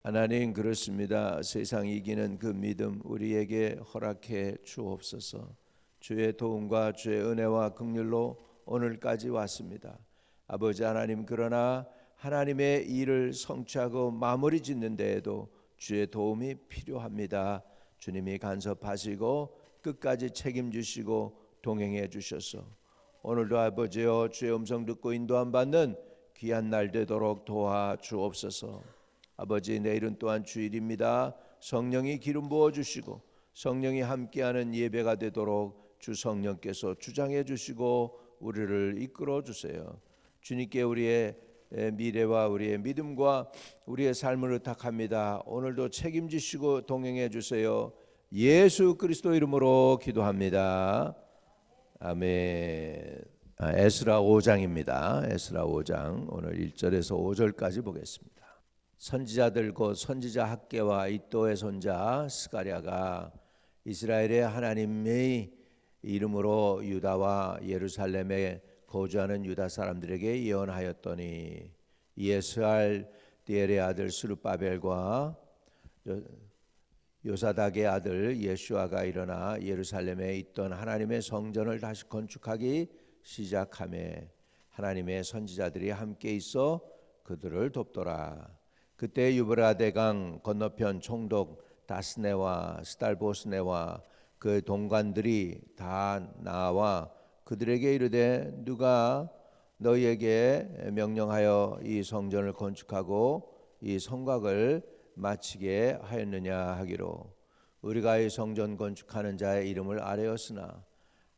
하나님, 그렇습니다. 세상 이기는 그 믿음 우리에게 허락해 주옵소서. 주의 도움과 주의 은혜와 긍휼로 오늘까지 왔습니다. 아버지 하나님, 그러나 하나님의 일을 성취하고 마무리 짓는 데에도 주의 도움이 필요합니다. 주님이 간섭하시고 끝까지 책임지시고 동행해 주셔서 오늘도 아버지여 주의 음성 듣고 인도함 받는 귀한 날 되도록 도와주옵소서. 아버지, 내일은 또한 주일입니다. 성령이 기름 부어 주시고 성령이 함께하는 예배가 되도록 주 성령께서 주장해 주시고 우리를 이끌어 주세요. 주님께 우리의 미래와 우리의 믿음과 우리의 삶을 의탁합니다. 오늘도 책임지시고 동행해 주세요. 예수 그리스도 이름으로 기도합니다. 아멘. 에스라 5장입니다. 에스라 5장 오늘 1절에서 5절까지 보겠습니다. 선지자들 곧 선지자 학개와 이또의 손자 스가랴가 이스라엘의 하나님의 이름으로 유다와 예루살렘에 거주하는 유다 사람들에게 예언하였더니 예스알 디엘의 아들 스룹바벨과 요사닥의 아들 예슈아가 일어나 예루살렘에 있던 하나님의 성전을 다시 건축하기 시작하며 하나님의 선지자들이 함께 있어 그들을 돕더라. 그때 유브라데 강 건너편 총독 다스네와 스달보스네와 그 동관들이 다 나와 그들에게 이르되 누가 너희에게 명령하여 이 성전을 건축하고 이 성곽을 마치게 하였느냐 하기로 우리가 이 성전 건축하는 자의 이름을 아뢰었으나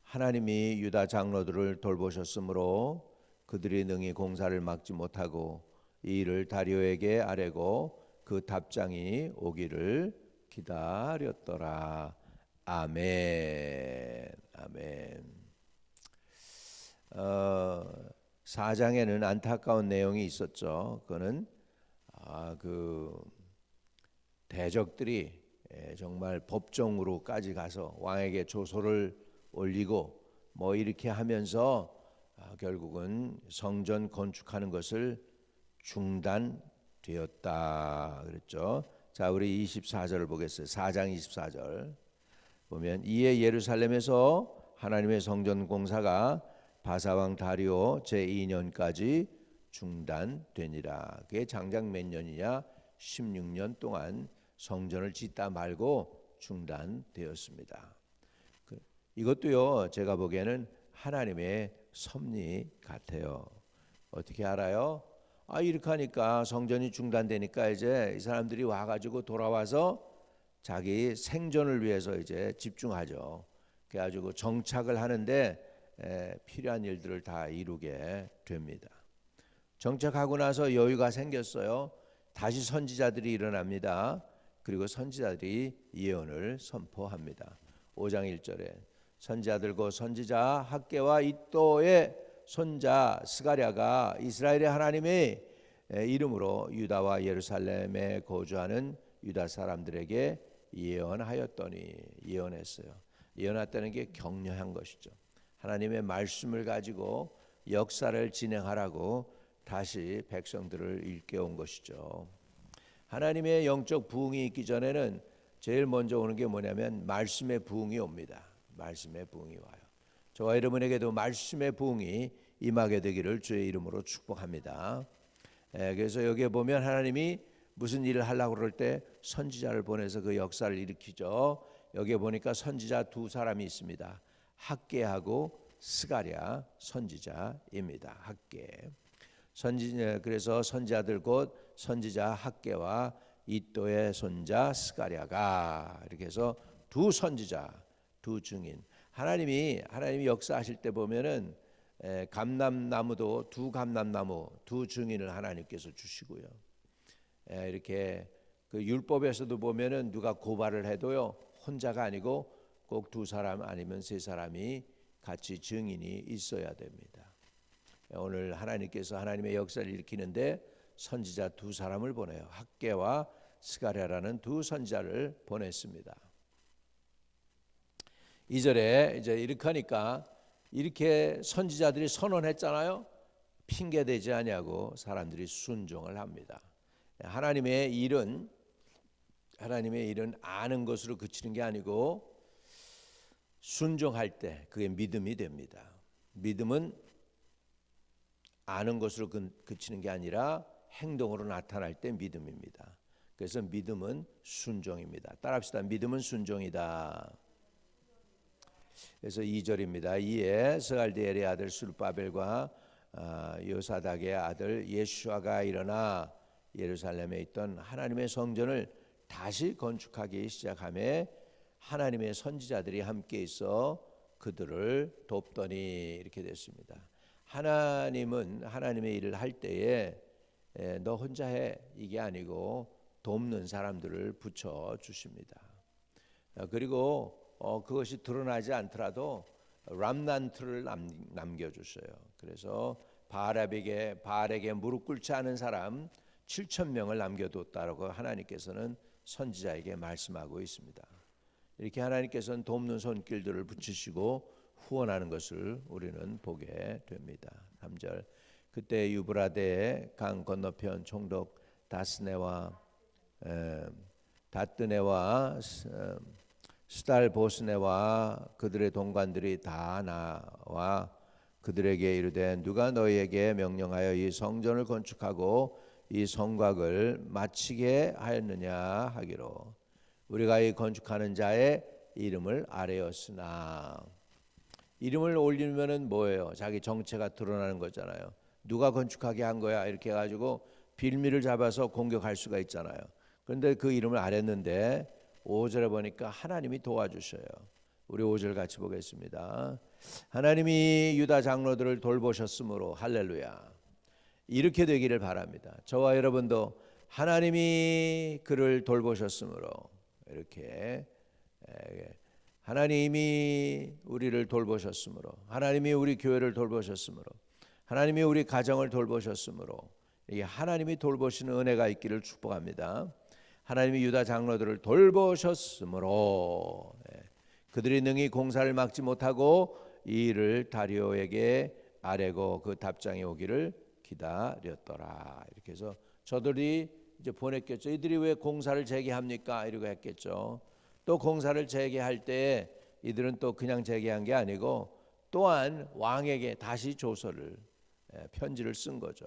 하나님이 유다 장로들을 돌보셨으므로 그들이 능히 공사를 막지 못하고 이 일을 다리오에게 아뢰고 그 답장이 오기를 기다렸더라. 아멘. 아멘. 4장에는 안타까운 내용이 있었죠. 그거는 그 대적들이 정말 법정으로까지 가서 왕에게 조소를 올리고 뭐 이렇게 하면서 결국은 성전 건축하는 것을 중단되었다 그랬죠. 자, 우리 24절을 보겠어요. 4장 24절 보면 이에 예루살렘에서 하나님의 성전 공사가 바사왕 다리오 제2년까지 중단되니라. 그게 장장 몇 년이냐? 16년 동안 성전을 짓다 말고 중단되었습니다. 이것도요, 제가 보기에는 하나님의 섭리 같아요. 어떻게 알아요? 이렇게 하니까 성전이 중단되니까 이제 이 사람들이 와가지고 돌아와서 자기 생존을 위해서 이제 집중하죠. 그래가지고 정착을 하는데 필요한 일들을 다 이루게 됩니다. 정착하고 나서 여유가 생겼어요. 다시 선지자들이 일어납니다. 그리고 선지자들이 예언을 선포합니다. 5장 1절에 선지자들과 선지자 학개와 이또의 손자 스가랴가 이스라엘의 하나님의 이름으로 유다와 예루살렘에 거주하는 유다 사람들에게 예언하였더니 예언했어요. 예언했다는 게 격려한 것이죠. 하나님의 말씀을 가지고 역사를 진행하라고 다시 백성들을 일깨운 것이죠. 하나님의 영적 부흥이 있기 전에는 제일 먼저 오는 게 뭐냐면 말씀의 부흥이 옵니다. 말씀의 부흥이 와요. 저와 여러분에게도 말씀의 부흥이 임하게 되기를 주의 이름으로 축복합니다. 그래서 여기에 보면 하나님이 무슨 일을 하려고 그럴 때 선지자를 보내서 그 역사를 일으키죠. 여기에 보니까 선지자 두 사람이 있습니다. 학개하고 스가랴 선지자입니다. 학개. 그래서 선지자들 곧 선지자 학개와 이또의 손자 스가랴가 이렇게 해서 두 선지자, 두 증인. 하나님이 역사하실 때 보면은 감람나무도 두 감람나무, 두 증인을 하나님께서 주시고요. 이렇게 그 율법에서도 보면은 누가 고발을 해도요 혼자가 아니고 꼭 두 사람 아니면 세 사람이 같이 증인이 있어야 됩니다. 오늘 하나님께서 하나님의 역사를 일으키는데 선지자 두 사람을 보내요. 학개와 스가랴라는 두 선지자를 보냈습니다. 2절에 이제 이렇게 하니까 이렇게 선지자들이 선언했잖아요. 핑계대지 아니하고 사람들이 순종을 합니다. 하나님의 일은 아는 것으로 그치는 게 아니고 순종할 때 그게 믿음이 됩니다. 믿음은 아는 것으로 그치는 게 아니라 행동으로 나타날 때 믿음입니다. 그래서 믿음은 순종입니다. 따라합시다. 믿음은 순종이다. 그래서 2절입니다. 이에 스알디엘의 아들 수르바벨과 요사닥의 아들 예수아가 일어나 예루살렘에 있던 하나님의 성전을 다시 건축하기 시작하며 하나님의 선지자들이 함께 있어 그들을 돕더니 이렇게 됐습니다. 하나님은 하나님의 일을 할 때에 너 혼자 해 이게 아니고 돕는 사람들을 붙여 주십니다. 그리고 그것이 드러나지 않더라도 람난트를 남겨주셔요. 그래서 바알에게 무릎 꿇지 않은 사람 7,000명을 남겨뒀다라고 하나님께서는 선지자에게 말씀하고 있습니다. 이렇게 하나님께서는 돕는 손길들을 붙이시고 후원하는 것을 우리는 보게 됩니다. 3절 그때 유브라데의 강 건너편 총독 다뜨네와 스달보스네와 그들의 동관들이 다 나와 그들에게 이르되 누가 너희에게 명령하여 이 성전을 건축하고 이 성곽을 마치게 하였느냐 하기로 우리가 이 건축하는 자의 이름을 아뢰었으나 이름을 올리면은 뭐예요? 자기 정체가 드러나는 거잖아요. 누가 건축하게 한 거야? 이렇게 해가지고 빌미를 잡아서 공격할 수가 있잖아요. 그런데 그 이름을 아뢰는데 5절에 보니까 하나님이 도와주셔요. 우리 5절 같이 보겠습니다. 하나님이 유다 장로들을 돌보셨으므로 할렐루야. 이렇게 되기를 바랍니다. 저와 여러분도 하나님이 그를 돌보셨으므로 이렇게 하나님이 우리를 돌보셨으므로 하나님이 우리 교회를 돌보셨으므로 하나님이 우리 가정을 돌보셨으므로 이게 하나님이 돌보시는 은혜가 있기를 축복합니다. 하나님이 유다 장로들을 돌보셨으므로 그들이 능히 공사를 막지 못하고 이 일을 다리오에게 아뢰고 그 답장이 오기를 기다렸더라. 이렇게 해서 저들이 이제 보냈겠죠. 이들이 왜 공사를 재개합니까? 이러고 했겠죠. 또 공사를 재개할 때 이들은 또 그냥 재개한 게 아니고 또한 왕에게 다시 조서를 편지를 쓴 거죠.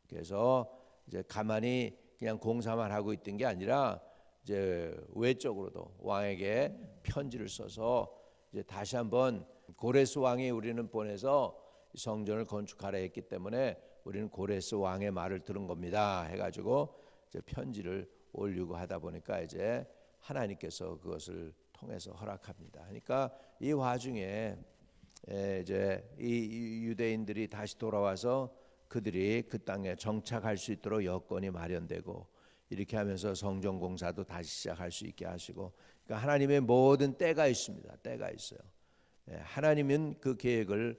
그래서 이제 가만히 그냥 공사만 하고 있던 게 아니라 이제 외적으로도 왕에게 편지를 써서 이제 다시 한번 고레스 왕이 우리는 보내서 성전을 건축하라 했기 때문에 우리는 고레스 왕의 말을 들은 겁니다. 해가지고 이제 편지를 올리고 하다 보니까 이제 하나님께서 그것을 통해서 허락합니다. 그러니까 이 와중에 이제 이 유대인들이 다시 돌아와서 그들이 그 땅에 정착할 수 있도록 여건이 마련되고 이렇게 하면서 성전 공사도 다시 시작할 수 있게 하시고 그러니까 하나님의 모든 때가 있습니다. 때가 있어요. 하나님은 그 계획을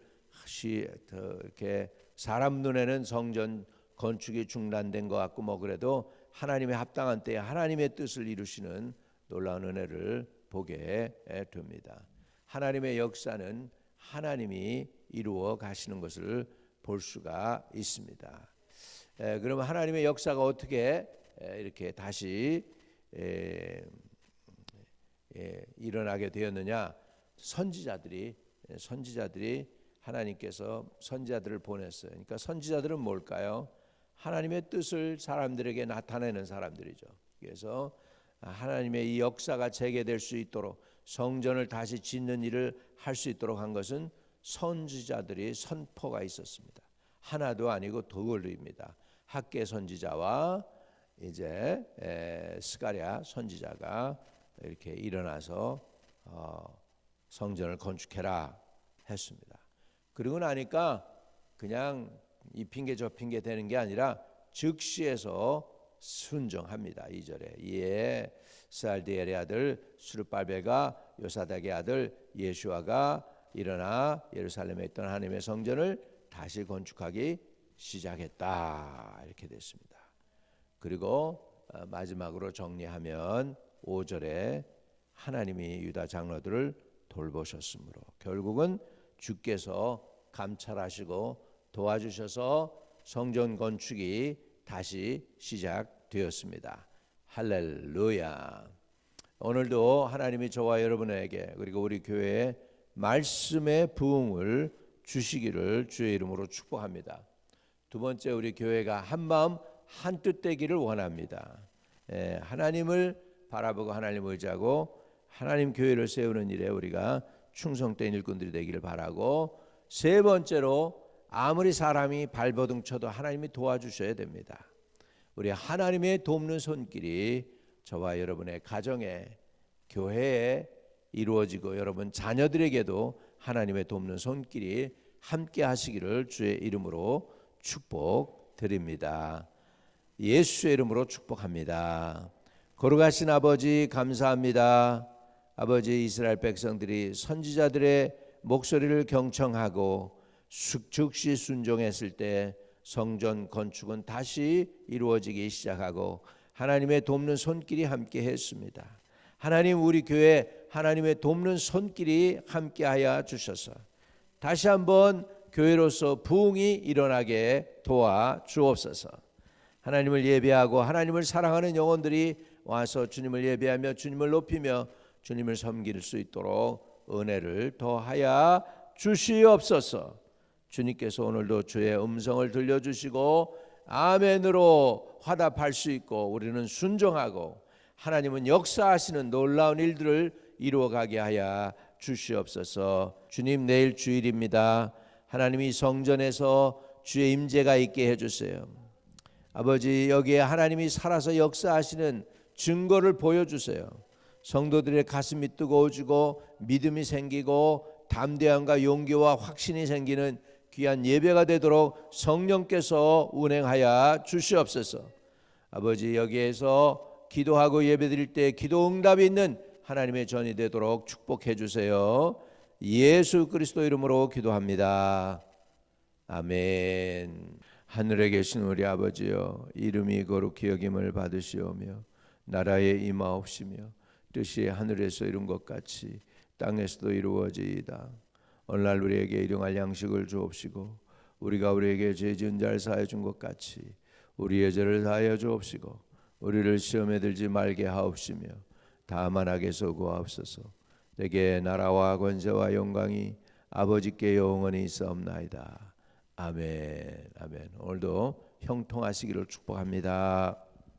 이렇게 사람 눈에는 성전 건축이 중단된 것 같고 뭐 그래도 하나님의 합당한 때에 하나님의 뜻을 이루시는 놀라운 은혜를 보게 됩니다. 하나님의 역사는 하나님이 이루어 가시는 것을 볼 수가 있습니다. 그러면 하나님의 역사가 어떻게 이렇게 다시 일어나게 되었느냐? 선지자들이 하나님께서 선지자들을 보냈어요. 그러니까 선지자들은 뭘까요? 하나님의 뜻을 사람들에게 나타내는 사람들이죠. 그래서 하나님의 이 역사가 재개될 수 있도록 성전을 다시 짓는 일을 할 수 있도록 한 것은 선지자들이 선포가 있었습니다. 하나도 아니고 둘입니다. 학개 선지자와 이제 스가랴 선지자가 이렇게 일어나서 성전을 건축해라 했습니다. 그러고 나니까 그냥 이 핑계 저 핑계 되는 게 아니라 즉시해서 순종합니다. 2절에 이에 스알디엘의 아들 수르바벨과 요사닥의 아들 예수아가 일어나 예루살렘에 있던 하나님의 성전을 다시 건축하기 시작했다. 이렇게 됐습니다. 그리고 마지막으로 정리하면 5절에 하나님이 유다 장로들을 돌보셨으므로 결국은 주께서 감찰하시고 도와주셔서 성전 건축이 다시 시작되었습니다. 되었습니다. 할렐루야. 오늘도 하나님이 저와 여러분에게 그리고 우리 교회에 말씀의 부흥을 주시기를 주의 이름으로 축복합니다. 두 번째, 우리 교회가 한마음 한뜻 되기를 원합니다. 하나님을 바라보고 하나님을 의지하고 하나님 교회를 세우는 일에 우리가 충성된 일꾼들이 되기를 바라고, 세 번째로 아무리 사람이 발버둥 쳐도 하나님이 도와주셔야 됩니다. 우리 하나님의 돕는 손길이 저와 여러분의 가정에, 교회에 이루어지고 여러분 자녀들에게도 하나님의 돕는 손길이 함께 하시기를 주의 이름으로 축복드립니다. 예수의 이름으로 축복합니다. 거룩하신 아버지 감사합니다. 아버지, 이스라엘 백성들이 선지자들의 목소리를 경청하고 즉시 순종했을 때 성전 건축은 다시 이루어지기 시작하고 하나님의 돕는 손길이 함께 했습니다. 하나님, 우리 교회 하나님의 돕는 손길이 함께하여 주셔서 다시 한번 교회로서 부흥이 일어나게 도와 주옵소서. 하나님을 예배하고 하나님을 사랑하는 영혼들이 와서 주님을 예배하며 주님을 높이며 주님을 섬길 수 있도록 은혜를 더하여 주시옵소서. 주님께서 오늘도 주의 음성을 들려주시고 아멘으로 화답할 수 있고 우리는 순종하고 하나님은 역사하시는 놀라운 일들을 이루어가게 하여 주시옵소서. 주님, 내일 주일입니다. 하나님이 성전에서 주의 임재가 있게 해주세요. 아버지, 여기에 하나님이 살아서 역사하시는 증거를 보여주세요. 성도들의 가슴이 뜨거워지고 믿음이 생기고 담대함과 용기와 확신이 생기는 귀한 예배가 되도록 성령께서 운행하여 주시옵소서. 아버지, 여기에서 기도하고 예배드릴 때 기도 응답이 있는 하나님의 전이 되도록 축복해 주세요. 예수 그리스도 이름으로 기도합니다. 아멘. 하늘에 계신 우리 아버지여, 이름이 거룩히 여김을 받으시오며 나라에 임하옵시며 뜻이 하늘에서 이룬 것 같이 땅에서도 이루어지이다. 오늘날 우리에게 일용할 양식을 주옵시고 우리가 우리에게 죄 지은 자를 사하여 준 것 같이 우리의 죄를 사하여 주옵시고 우리를 시험에 들지 말게 하옵시며 다만 악에서 구하옵소서. 내게 나라와 권세와 영광이 아버지께 영원히 있사옵나이다. 아멘. 아멘. 오늘도 형통하시기를 축복합니다.